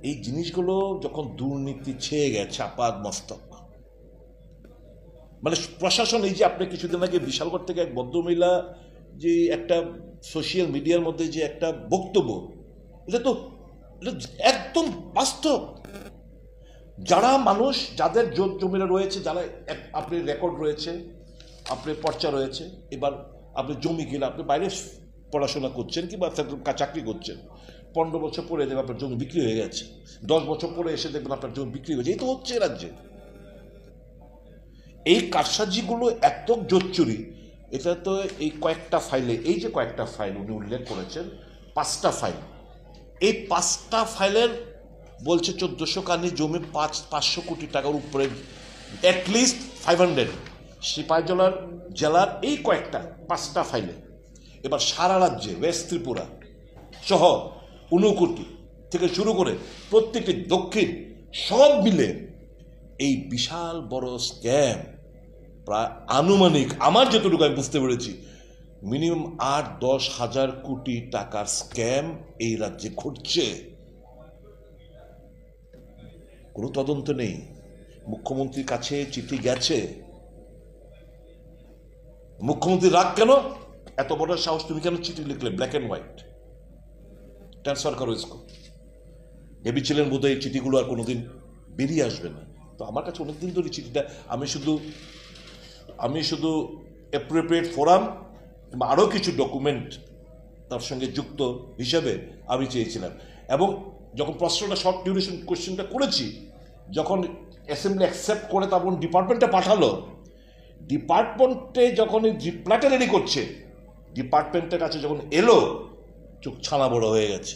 এই জিনিসগুলো যখন দুর্নীতি ছেয়ে গেছে আপাদ মস্তক, মানে প্রশাসন, এই যে আপনি কিছুদিন আগে বিশালগড় থেকে এক ভদ্রমহিলা যে একটা সোশ্যাল মিডিয়ার মধ্যে যে একটা বক্তব্য, এটা তো একদম বাস্তব। যারা মানুষ, যাদের জমিরা রয়েছে, যারা আপনি রেকর্ড রয়েছে, আপনার পর্চা রয়েছে, এবার আপনি জমি কিনে আপনি বাইরে পড়াশোনা করছেন কিংবা চাকরি করছেন, 15 বছর পরে দেখবেন আপনার জমি বিক্রি হয়ে গেছে, 10 বছর পরে এসে দেখবেন আপনার জমি বিক্রি হয়ে গেছে। এই তো হচ্ছে রাজ্যে। এই কারসাজিগুলো এত জোচ্চুরি, এটা তো এই কয়েকটা ফাইলে, এই যে কয়েকটা ফাইল উনি উল্লেখ করেছেন, 5টা ফাইল, এই 5টা ফাইলের বলছে 1400 কানি জমি 500 কোটি টাকার উপরে, অ্যাটলিস্ট 500 সিপাহীজলার জেলার এই কয়েকটা 5টা ফাইলে। এবার সারা রাজ্যে ওয়েস্ট ত্রিপুরা সহ 59 থেকে শুরু করে প্রত্যেকটি দক্ষিণ সব মিলে এই বিশাল বড় স্ক্যাম, প্রায় আনুমানিক আমার যতটুকু আমি বুঝতে পেরেছি মিনিমাম 8-10 হাজার কোটি টাকার স্ক্যাম এই রাজ্যে ঘটছে। কোনো তদন্ত নেই। মুখ্যমন্ত্রীর কাছে চিঠি গেছে, মুখ্যমন্ত্রী রাগ কেন? এত বড় সাহস, তুমি কেন চিঠি লিখলে ব্ল্যাক অ্যান্ড হোয়াইট? ট্রান্সফার করো ইসকো। ভেবেছিলেন বোধহয় এই চিঠিগুলো আর কোনোদিন বেরিয়ে আসবে না। তো আমার কাছে অনেকদিন ধরে চিঠিটা, আমি শুধু অ্যাপ্রোপ্রিয়েট ফোরাম কিংবা আরও কিছু ডকুমেন্ট তার সঙ্গে যুক্ত হিসাবে আমি চেয়েছিলাম। এবং যখন প্রশ্নটা শর্ট ডিউরেশন কোয়েশ্চেনটা করেছি, যখন অ্যাসেম্বলি অ্যাকসেপ্ট করে তখন ডিপার্টমেন্টে পাঠালো, ডিপার্টমেন্টে যখন রিপ্লাইটা রেডি করছে, ডিপার্টমেন্টের কাছে যখন এলো, চোখ ছানা বড় হয়ে গেছে।